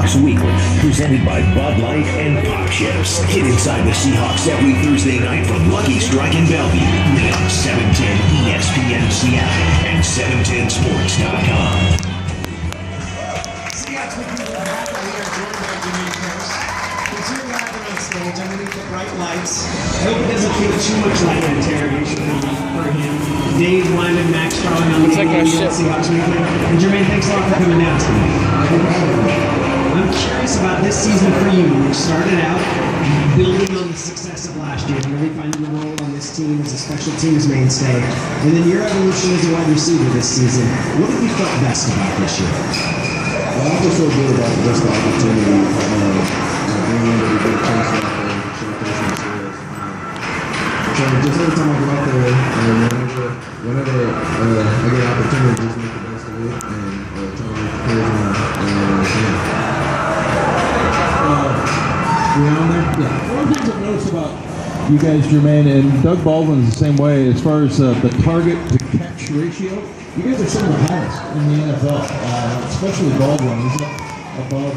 Seahawks Weekly, presented by Bud Light and Pop Chips. Get inside the Seahawks every Thursday night from Lucky Strike in Bellevue on 710 ESPN Seattle and 710sports.com. Seahawks Weekly with the half here, joined by Jermaine Kearse. He's here live on stage underneath the bright lights. I hope it doesn't feel too much like an interrogation for him. Dave Wyman, Max Charlie on the Seahawks Weekly. And Jermaine, thanks a lot for coming down tonight. I'm curious about this season for you, which started out building on the success of last year, really finding a role on this team as a special teams mainstay, and then your evolution as a wide receiver this season. What have you felt best about this year? Well, I just feel good about just the opportunity being able to get a chance out there and showcase my skills. So just every time I go out there, whenever I get an opportunity, just make the best of it and try to make the plays when I can. We on there? Yeah. One of the things I've noticed about you guys, Jermaine, and Doug Baldwin's the same way as far as the target to catch ratio. You guys are some of the highest in the NFL, especially Baldwin. He's up above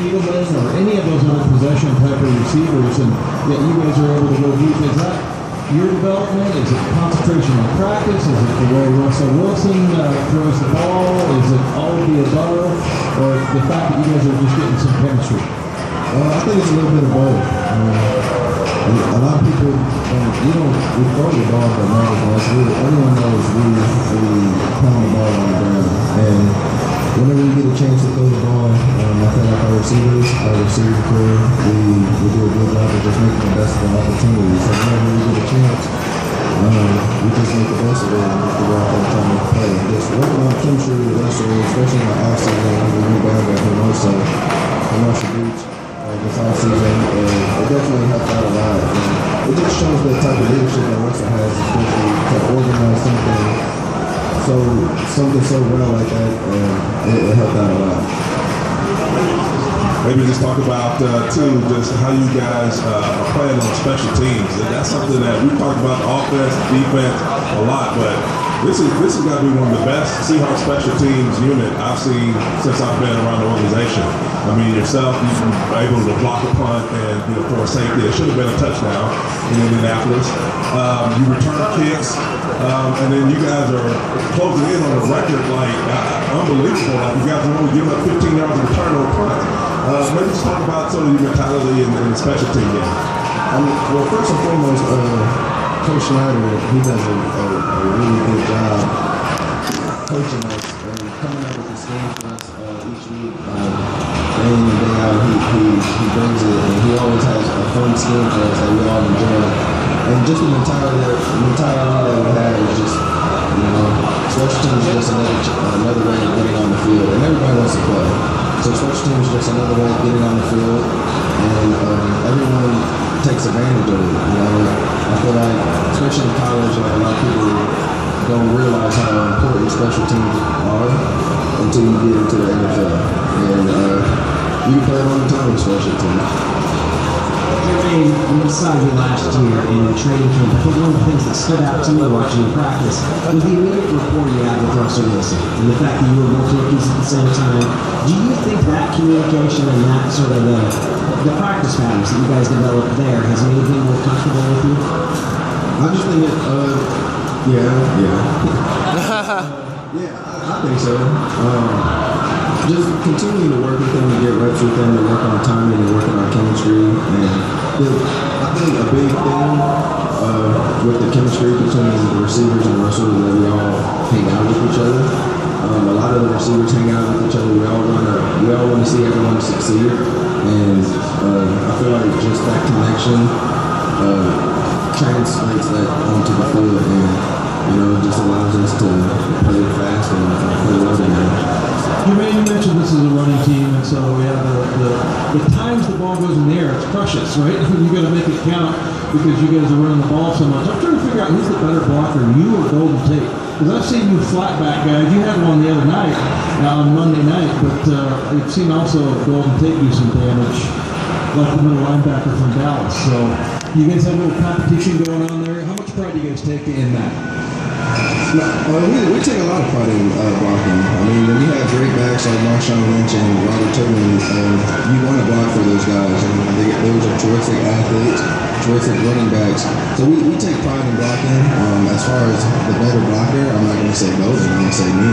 Eagleman or any of those other possession type of receivers, and yet you guys are able to go deep. Is that your development? Is it concentration in practice? Is it the way Russell Wilson throws the ball? Is it all of the above? Or the fact that you guys are just getting some chemistry? I think it's a little bit of both. A lot of people, we throw the ball, but everyone knows we pound the ball on the ground. And whenever we get a chance to throw the ball, I feel like our receiver core, we do a good job of just making the best of the opportunity. So whenever we get a chance, we just make the best of it and go out there and try to make a play. Just working on chemistry with Russell, especially in the offseason, when we rebound at Hermosa Beach. This offseason, it definitely helped out a lot. And it just shows the type of leadership that Russell has, especially to organize something so well like that. It helped out a lot. Maybe just talk about, too, just how you guys are playing on special teams. And that's something that we talk about the offense, defense a lot, but this has got to be one of the best Seahawks special teams unit I've seen since I've been around the organization. I mean, yourself, you were able to block a punt and for a safety. It should have been a touchdown in Indianapolis. You return kicks, and then you guys are closing in on a record like unbelievable. Like you guys are only giving up 15 yards of return on punt. Maybe just talk about some of your mentality and the special team game. Well, first and foremost, Coach Schneider, he does a really good job coaching us and coming up with the schemes for us each week. Day in and day out, he brings it, and he always has a fun scheme for us that we all enjoy. And just the mentality that we have is just, special teams is just another way of getting on the field, and everybody wants to play. So special teams is just another way of getting on the field, and everyone takes advantage of it. I feel like, especially in college, a lot of people don't realize how important special teams are until you get into the NFL. And you can play a long time with special teams. Jermaine, we saw you last year in training camp. I think one of the things that stood out to me watching you practice was the immediate rapport you had with Russell Wilson and the fact that you were both rookies at the same time. Do you think that communication and that sort of the practice patterns that you guys developed there has made him more comfortable with you? I just think I think so. Just continuing to work with him, to get reps with him, to work on timing and work on our chemistry. And I think a big thing with the chemistry between the receivers and Russell is that we all hang out with each other. A lot of the receivers hang out with each other. We all want to see everyone succeed. And I feel like just that connection translates that onto the field, and it just allows us to play fast and play well together. You mentioned this is a running team, and so we have the times the ball goes in the air, it's precious, right? You got to make it count because you guys are running the ball so much. I'm trying to figure out who's the better blocker, you or Golden Tate. Because I've seen you flat back guys. You had one the other night, on Monday night, but I've seen also Golden Tate do some damage, like the middle linebacker from Dallas. So you guys have a little competition going on there. How much pride do you guys take in that? We take a lot of pride in blocking. I mean, when you have great backs quarterbacks like Marshawn Lynch and Robert Tubman, you want to block for those guys. I mean, those are terrific athletes, terrific running backs. So we take pride in blocking. As far as the better blocker, I'm not going to say Golden, I'm going to say me.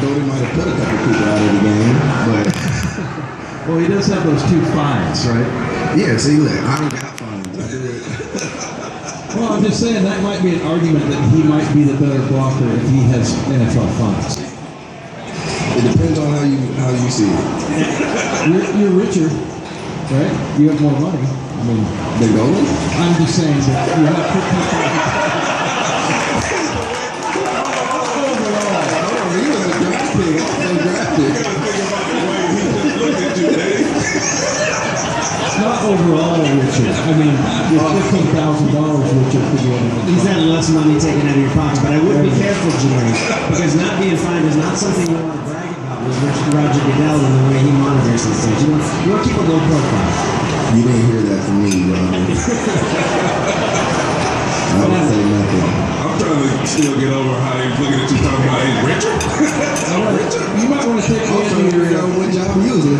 Golden might have put a couple people out of the game, but... Well, he does have those 2 fines, right? Yeah, see, look, I don't got fines. I do it. Well, I'm just saying that might be an argument that he might be the better blocker if he has NFL fines. It depends on how you see it. You're richer, right? You have more money. I mean, The Golden? I'm just saying that you're not He was a draft pick. Also drafted. not overall richer. I mean, you're $15,000 richer for doing it. He's had less money taken out of your pocket, but I would be careful, Jermaine, because not being fined is not something you want to brag about with Roger Goodell and the way he monitors these things. You want to keep a low profile. You didn't hear that from me, Ron. I would say nothing. I'm trying to still get over how he's looking at you talking about he's Richard. You might want to take me I'm trying to into figure out what job I'm using.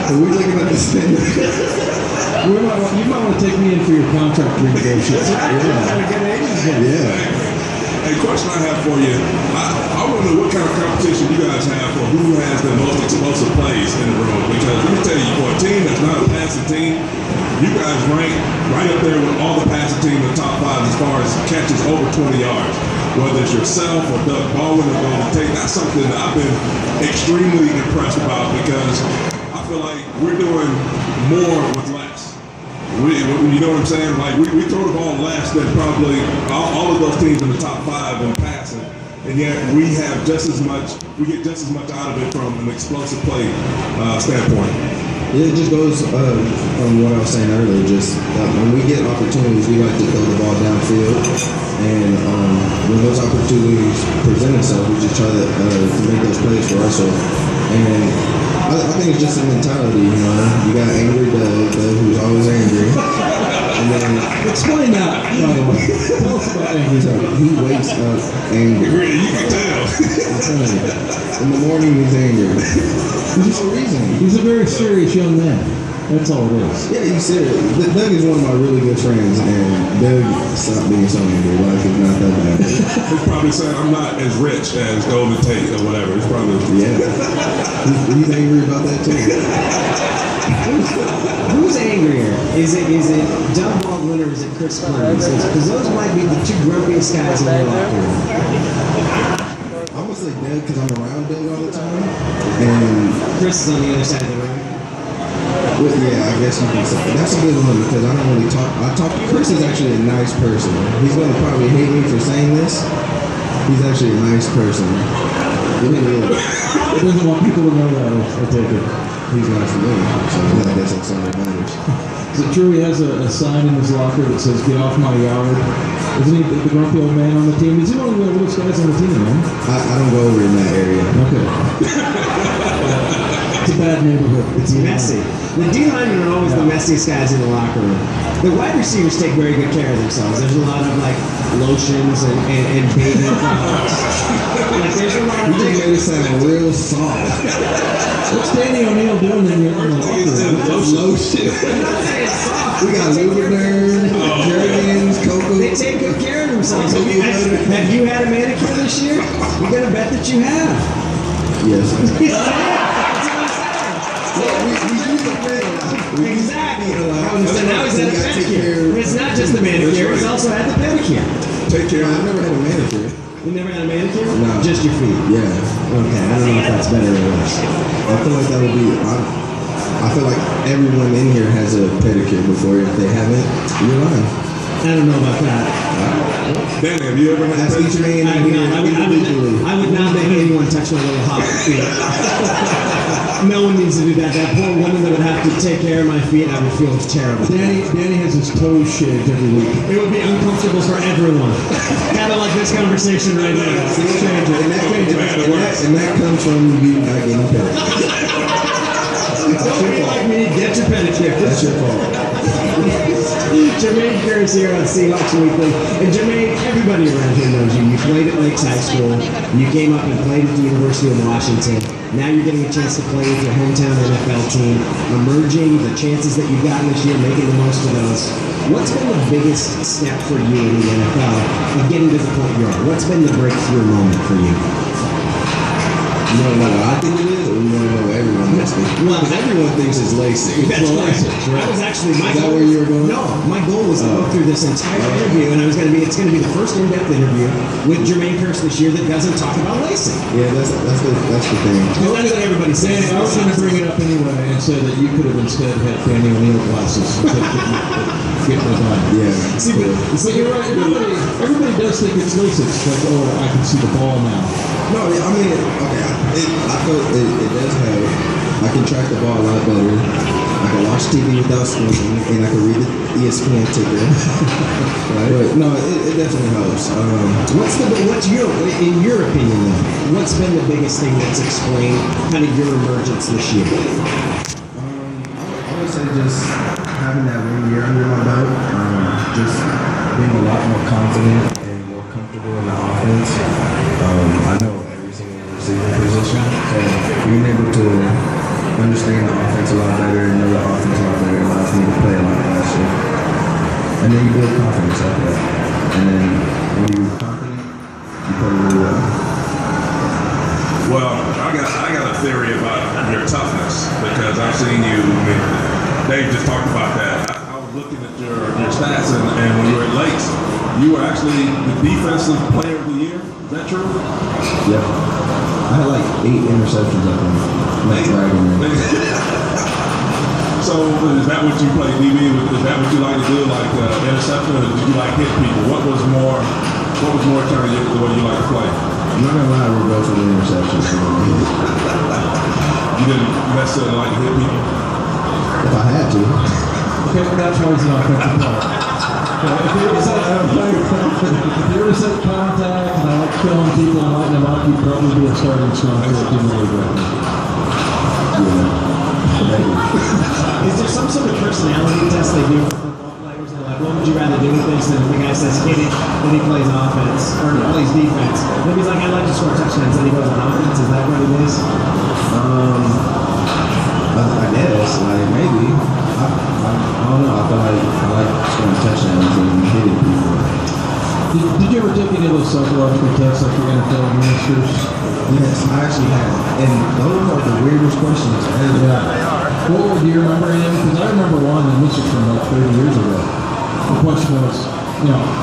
Are we looking at the same? you might want to take me in for your contract renegotiation. Yeah. Hey, question I have for you. I wonder what kind of competition you guys have for who has the most explosive plays in the room. Because let me tell you, for a team that's not a passing team, you guys rank right up there with all the passing teams in the top 5 as far as catches over 20 yards. Whether it's yourself or Doug Baldwin or Golden Tate, that's something that I've been extremely impressed about because I feel like we're doing more with less. You know what I'm saying? Like we throw the ball less than probably all of those teams in the top 5 in passing, and yet we have just as much. We get just as much out of it from an explosive play standpoint. It just goes from what I was saying earlier. Just when we get opportunities, we like to throw the ball downfield, and when those opportunities present themselves, we just try to make those plays for ourselves. And I think it's just a mentality, you know. You got angry Doug who's always angry. And then Explain that, by the way. Tell us about angry Doug. he wakes up angry. You can tell. I'm telling you. In the morning he's angry. There's no reason. He's a very serious young man. That's all it is. Yeah, he's serious. Doug is one of my really good friends, and Doug stopped being so angry. Life is not that bad. He's probably saying I'm not as rich as Golden Tate or whatever. He's probably He's angry about that too. Who's angrier? Is it Doug Baldwin or is it Chris Clemens? Because those might be the 2 grumpiest guys in the locker room. I'm gonna say Doug because I'm around Doug all the time, and Chris is on the other side of the room. well, yeah, I guess you can say that's a good one because I don't really talk. Chris is actually a nice person. He's gonna probably hate me for saying this. He's actually a nice person. He really is. He doesn't want people to know that, I take it. He's nice to me, so I guess that's all that matters. Is it true he has a sign in his locker that says, "Get off my yard"? Isn't he the grumpy old man on the team? He's one of the oldest guys on the team, man. I don't go over in that area. Okay. It's a bad neighborhood. It's messy. The D linemen are always the messiest guys in the locker room. The wide receivers take very good care of themselves. There's a lot of like lotions and bathing products. Like there's a lot of You just made it sound real soft. What's Danny O'Neal doing in the locker room? Lotion. I'm not saying soft. We got lubricants, jergens, cocoa. They take good care of themselves. Have you had a manicure this year? We're gonna bet that you have. Yes. That's what I'm saying. Exactly. So now he's had a pedicure. It's not just the manicure, he's also had the pedicure. take care I've of never had a manicure. You never had a manicure? No. Just your feet? Yeah. Okay, I don't know if that's better or worse. I feel like that would be. I feel like everyone in here has a pedicure before. If they haven't, you're lying. I don't know about that. Danny, have you ever had a Ask each pedicure? man in here individually. I would not make anyone touch my little hot feet. No one needs to do that. That poor woman that would have to take care of my feet, I would feel terrible. Danny has his toes shaved every week. It would be uncomfortable for everyone. Kind of like this conversation right now. And that comes from you not getting a pedicure. Don't be like me, get your pedicure. That's your fault. Jermaine Kearse here on Seahawks Weekly. And Jermaine, everybody around here knows you. You played at Lakes High School. You came up and played at the University of Washington. Now you're getting a chance to play with your hometown NFL team, emerging, the chances that you've gotten this year, making the most of those. What's been the biggest step for you in the NFL of getting to the point you're at? What's been the breakthrough moment for you? You want to know what I think it is, or you want to know what everyone else thinks? Well, Everyone thinks it's LASIK. That's Well, right. LASIK, That was actually my Is that goal. where you were going? No, my goal was to go through this entire interview, and it's going to be the first in-depth interview with Jermaine Kearse this year that doesn't talk about LASIK. Yeah, that's the thing. Because that's what everybody says. Danny, I was going to bring it up anyway and say that you could have instead had Danny O'Neill glasses and get those on. Yeah. See, but You're right. Everybody does think it's LASIK. It's like, oh, I can see the ball now. No, I mean, okay. I feel it does help. I can track the ball a lot better. I can watch TV without squinting, and I can read the ESPN ticker. Right? But no, it definitely helps. in your opinion though, what's been the biggest thing that's explained kind of your emergence this year? I would say just having that 1 year under my belt, just being a lot more confident and more comfortable in the offense. I know every single receiver position, so being able to understand the offense a lot better and know the offense a lot better allows me to play a lot faster. And then you build confidence after that. And then when you're confident, you play really well. Well, I got a theory about your toughness because I've seen you. I mean, Dave just talked about that. I was looking at your stats, and when you were at Lakes, you were actually the defensive player of the year. Is that true? Yep. I had like 8 interceptions up in Lake Dragon. So is that what you play DB? Is that what you like to do, like interception, or did you like hit people? What was more kind of the way you like to play? I'm not gonna lie, we'll go for the interceptions. You didn't necessarily like to hit people. If I had to. Okay, that's why it's an offensive player. If you were to set contact and I like killing people and lighting them up, you'd probably be a starting strong for a team in the league right now. Yeah. Is there some sort of personality test they do for football players? They're like, what would you rather do with this? And if the guy says hit it, then he plays offense, or he plays defense. Then he's like, I'd like to score touchdowns, then he goes on offense. Is that what it is? I guess, like maybe. I don't know. I feel like I like scoring touchdowns and hitting people. Did you ever take any of those psychological tests like the NFL administers? Yes, I actually have. And those are the weirdest questions ever. Yeah. Well, do you remember any of them? Because I remember one, and this was from like 30 years ago. The question was,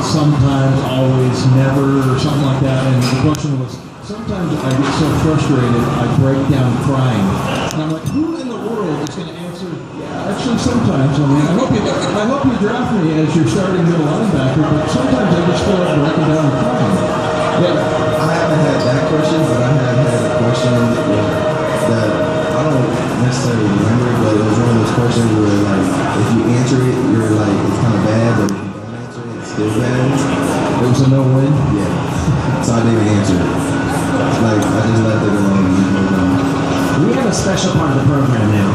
sometimes, always, never, or something like that. And the question was, sometimes I get so frustrated, I break down crying. And I'm like, who in the world is going to answer? Yeah, actually, sometimes. I mean, I hope you draft me as your starting middle linebacker, but sometimes I just feel like breaking down and crying. Yeah. I haven't had that question, but I have had a question that I don't necessarily remember, but it was one of those questions where, like, if you answer it, you're like, it's kind of bad, but if you don't answer it, it's still bad. It was a no-win? Yeah. So I didn't even answer it. Like, I just left it alone and moved on. We have a special part of the program now.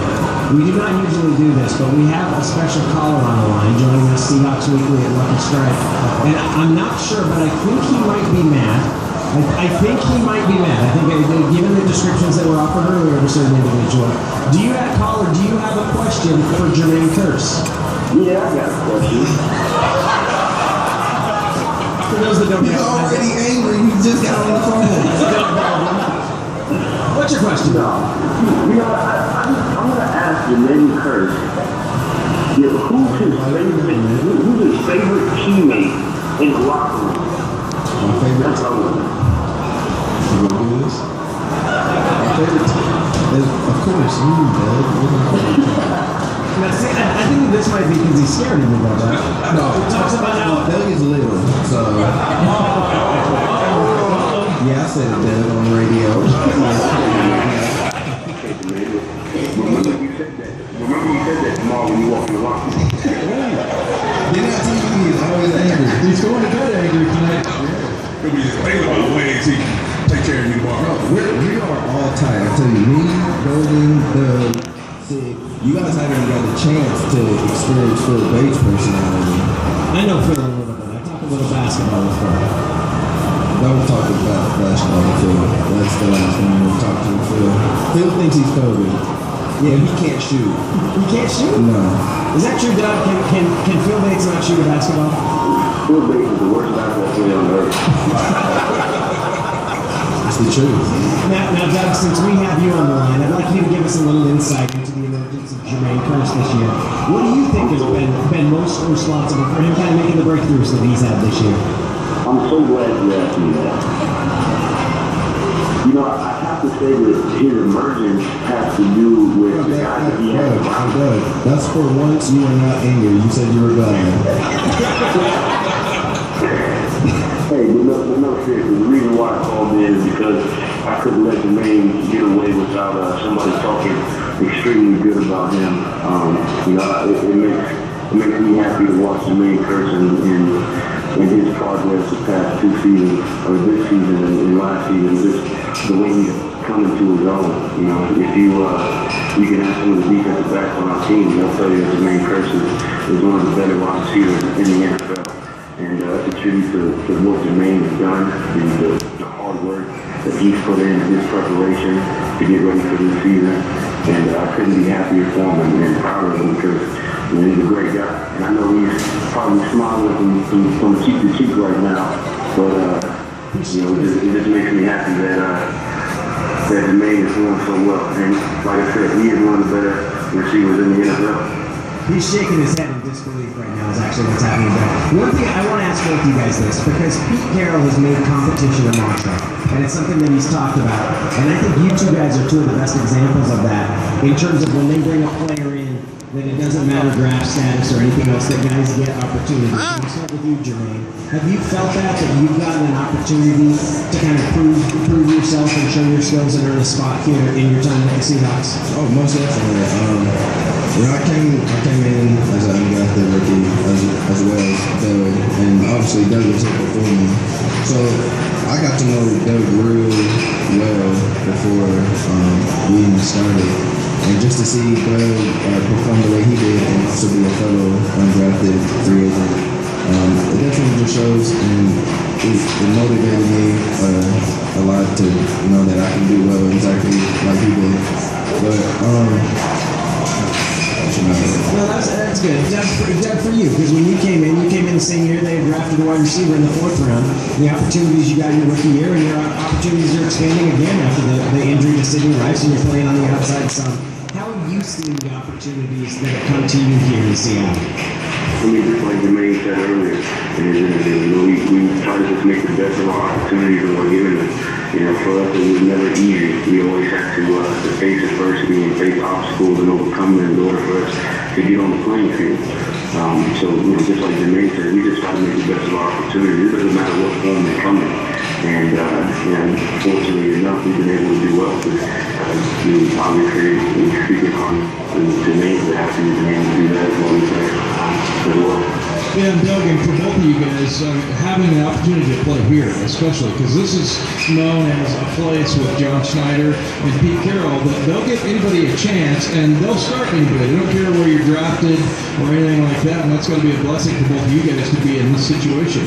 We do not usually do this, but we have a special caller on the line joining us Seahawks Weekly at Lucky Strike. And I'm not sure, but I think he might be mad. I think he might be mad. I think given the descriptions that were offered earlier of a certain individual. Do you have a question for Jermaine Kearse? Yeah, I got a question. For those that don't He's know, already angry. He just got on the phone. what's your question? No. I'm going to ask Jermaine Kearse, who's his favorite teammate in the locker room? My favorite That's all I want. You want to do this? My favorite team is, of course, you, Doug. Now, see, I think this might be because he's scared of me about that. No, He talks about how Doug is little, so. Yeah, I said it, Doug, on the radio. Remember you said that tomorrow when you walk in the locker room. You're not TV, he's always angry. He's going to bed angry tonight. He'll be just thinking about ways he can take care of you tomorrow. We are all tight. I tell you, me, Golden, the you guys haven't got a chance to experience Phil Bates' personality. I know Phil a little bit. I talk a little basketball with Phil. Don't talk about basketball with Phil. That's the last one you want to talk to Phil. Phil thinks he's Kobe. Yeah, he can't shoot. He can't shoot? No. Is that true, Doug? Can Phil Bates not shoot a basketball? Phil Bates is the worst basketball player on earth. It's the truth. Now, Doug, since we have you on the line, I'd like you to give us a little insight into the emergence of Jermaine Kearse this year. What do you think has been most responsible for him kind of making the breakthroughs that he's had this year? I'm so glad you asked me that. You know, I have to say that his emergence has to do with the guy that he has around him. Good. That's for once you were not angry. You said you were glad. Hey, but no, seriously, the reason why I called in is because I couldn't let Jermaine get away without somebody talking extremely good about him. You know, it makes me happy to watch Jermaine Kearse and his progress the past two seasons, or this season and last season, just the way he's coming to his own. You know, if you can ask some of the defensive backs on our team, they'll tell you that Jermaine Kearse is one of the better wide receivers in the NFL. And that's a tribute to what Jermaine has done, and the hard work that he's put in his preparation to get ready for this season. And I couldn't be happier for him and proud of him because he's a great guy. And I know he's probably smiling from cheek to cheek right now, but you know, it just makes me happy that Jermaine is doing so well. And like I said, he is one of the better receivers in the NFL. He's shaking his head in disbelief right now is actually what's happening there. One thing I want to ask both you guys this, because Pete Carroll has made competition a mantra, and it's something that he's talked about. And I think you two guys are two of the best examples of that in terms of when they bring a player in, that it doesn't matter draft status or anything else, that guys get opportunities. Let me start with you, Jermaine. Have you felt that you've gotten an opportunity to kind of prove yourself and show your skills and earn a spot here in your time with the Seahawks? Oh, most definitely. You know, I came in as an undrafted rookie as well as Doug, and obviously Doug was here before me. So I got to know Doug real well before we even started. And just to see Doug perform the way he did and also be a fellow undrafted free agent, it definitely just shows, and it motivated me a lot to know that I can do well exactly like he did. But well, that's good. Doug, for you, because when you came in the same year they drafted a wide receiver in the 4th round. The opportunities you got in your rookie year, and your opportunities are expanding again after the injury to Sidney Rice, and you're playing on the outside some. How have you seen the opportunities that have come to you here in Seattle? I mean, just like Jermaine said earlier, we try to just make the best of our opportunities that we're given us. You know, for us, it was never easy. We always had to face adversity and face obstacles and overcome them in order for us to get on the playing field. So, you know, just like Jermaine said, we just try to make the best of our opportunities. It doesn't matter what form they come in. And, you know, fortunately enough, we've been able to do well. Obviously, speaking on Jermaine, we're happy we've been able to do that as well. Yeah, and Doug, and for both of you guys, having the opportunity to play here, especially, because this is known as a place with John Schneider and Pete Carroll, that they'll give anybody a chance, and they'll start anybody. They don't care where you're drafted or anything like that, and that's going to be a blessing for both of you guys to be in this situation.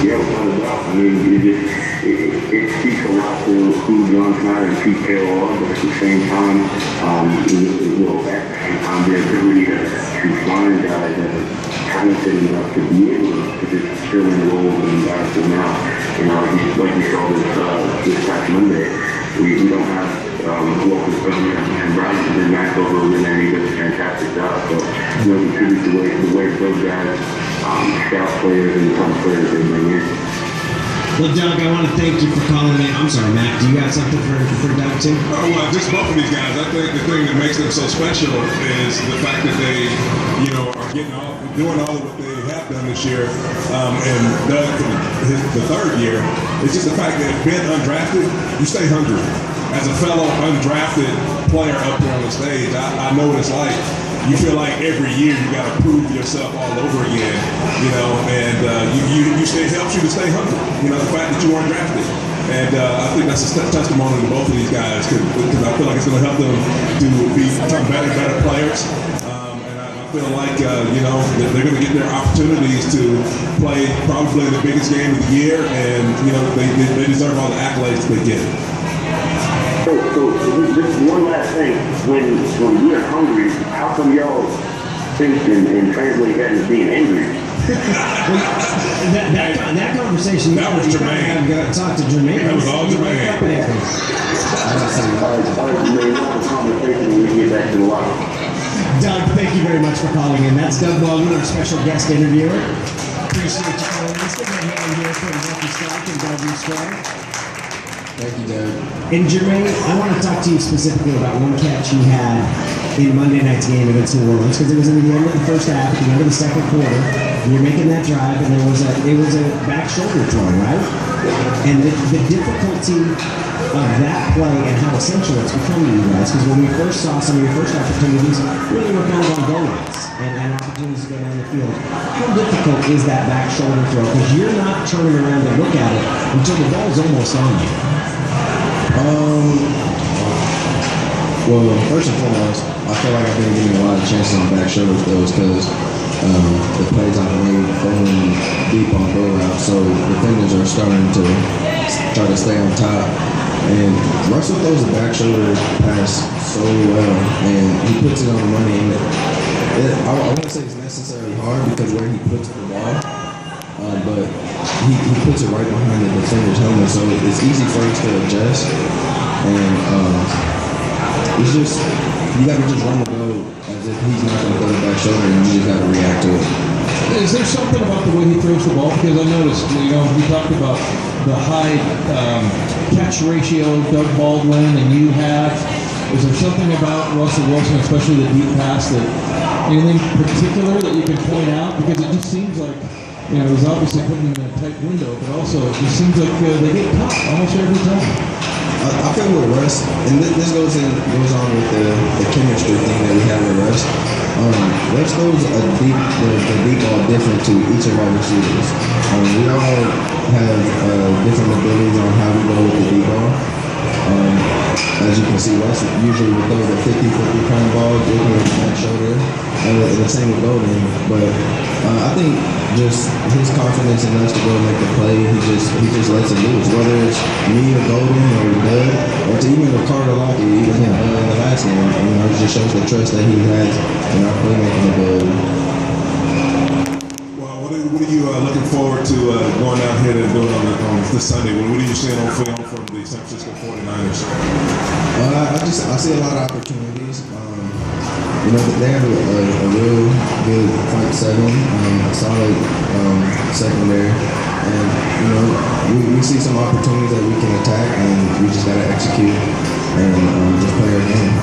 Yeah, without a doubt. I mean, it speaks a lot to who John Schneider and Pete Carroll are, but at the same time, the ability to find guys that are talented enough to be able to just fill in roles and guys for now. You know, like you saw this past Monday, we don't have local government and Brian and Matt over in there. He does a fantastic job. So, you know, we tribute the way those guys, scout players and the kind of players they bring in. Well, Doug, I want to thank you for calling in. I'm sorry, Matt. Do you got something for Doug too? Oh, well, just both of these guys. I think the thing that makes them so special is the fact that they, you know, are doing all of what they have done this year. And Doug, the 3rd year, it's just the fact that being undrafted, you stay hungry. As a fellow undrafted player up there on the stage, I know what it's like. You feel like every year you got to prove yourself all over again, you know, and it helps you to stay hungry. You know, the fact that you weren't drafted. And I think that's a testimony to both of these guys because I feel like it's going to help them to become better players. And I feel like, they're going to get their opportunities to play probably the biggest game of the year, and, they deserve all the accolades they get. So just one last thing. When we're hungry, how come y'all think and translate that as being angry? that conversation. That was Jermaine. Got to talk to Jermaine. That was all Jermaine. All right, Jermaine, we'll have a conversation when we get back to the locker. Doug, thank you very much for calling in. That's Doug Baldwin, our special guest interviewer. Appreciate you calling. Let's give a hand here for Lucky Strike and Bellevue Square. Thank you, Doug. And Jermaine, I want to talk to you specifically about one catch you had in Monday night's game against New Orleans, because it was in the end of the first half, at the end of the second quarter. You're making that drive, and it was a back shoulder throw, right? And the difficulty of that play and how essential it's become to you guys, because when we first saw some of your first opportunities, really were kind of on goal lines and opportunities to go down the field. How difficult is that back shoulder throw? Because you're not turning around to look at it until the ball's almost on you. Well, first and foremost, I feel like I've been getting a lot of chances on back shoulder throws because the plays I've made going deep on go route, so defenders are starting to try to stay on top. And Russell throws the back shoulder pass so well, and he puts it on the money. And I wouldn't say it's necessarily hard because where he puts the ball, but he puts it right behind the defender's helmet, so it's easy for us to adjust. And it's just, you got to just run the go as if he's not going to throw the back shoulder, and you just got to react to it. Is there something about the way he throws the ball? Because I noticed, we talked about the high catch ratio Doug Baldwin and you have. Is there something about Russell Wilson, especially the deep pass, that anything particular that you can point out? Because it just seems like, he's obviously putting them in a tight window, but also it just seems like they get caught almost every time. I feel with Russ, and this goes on with the chemistry thing that we have with Russ. Russ throws the deep ball different to each of our receivers. We all have different abilities on how we go with the deep ball. As you can see, Russ usually will throw the 50-50 kind of ball, looking at the back shoulder, and the same with Golden. But I think just his confidence in us to go make the play, he just lets it loose. Whether it's me or Golden or Doug, or to even Ricardo Locke, even him in the last game, it just shows the trust that he has in our playmaking ability. Well, what are you looking forward to going out here and doing on this Sunday? What are you seeing on film from the San Francisco 49ers? I see a lot of opportunities. They have a real good front seven, solid secondary, and we see some opportunities that we can attack, and we just got to execute and just play our game.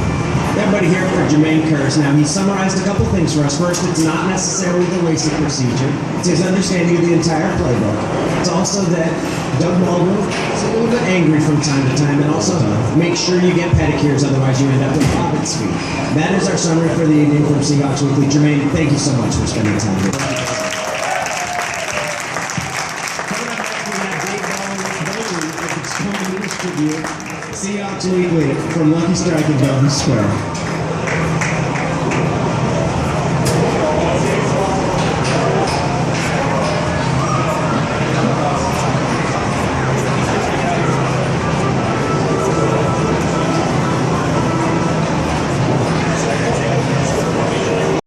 Everybody here for Jermaine Kearse. Now, he summarized a couple things for us. First, it's not necessarily the LASIK procedure. It's his understanding of the entire playbook. It's also that Doug Baldwin is a little bit angry from time to time, and also make sure you get pedicures, otherwise you end up with Hobbit's feet. That is our summary for the evening from Seahawks Weekly. Jermaine, thank you so much for spending time here. Coming up next, we have Dave Baldwin with its coming news tribute. Seahawks Weekly from Lucky Strike in Bellevue Square.